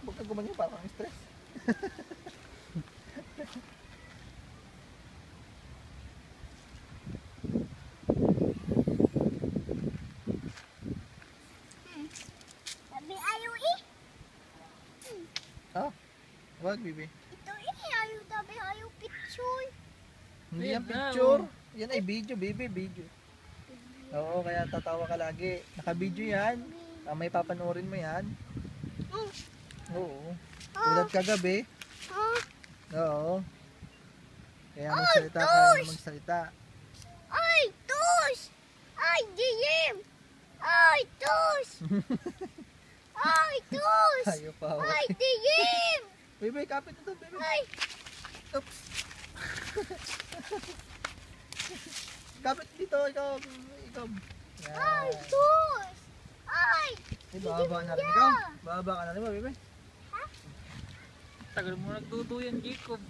Huwag kang gumanyo, parang stress. Sabi ayaw eh. Ah, wag, bibi. Ito eh, ayaw sabi ayaw picture. Hindi Ayan yan na, picture. oh. Yan ay video, bibi, video. Oo, kaya tatawa ka lagi. Naka-video yan. May papanoorin mo yan. Oo. Tulad kagabi. Oo. Kaya magsalita ka na magsalita. Ay, tus! Ay, DM! Ay, tus! Ay, tus! Ayaw pa ako. Ay, DM! Bibi, kapit na to, bibi. Ay, Oops. Kapit dito, ikaw. ay, Yan. tus! Ay! Bababa na rin ikaw. Bababa ka na rin ba, bibi? Tagal mo nagduduyan, Jacob.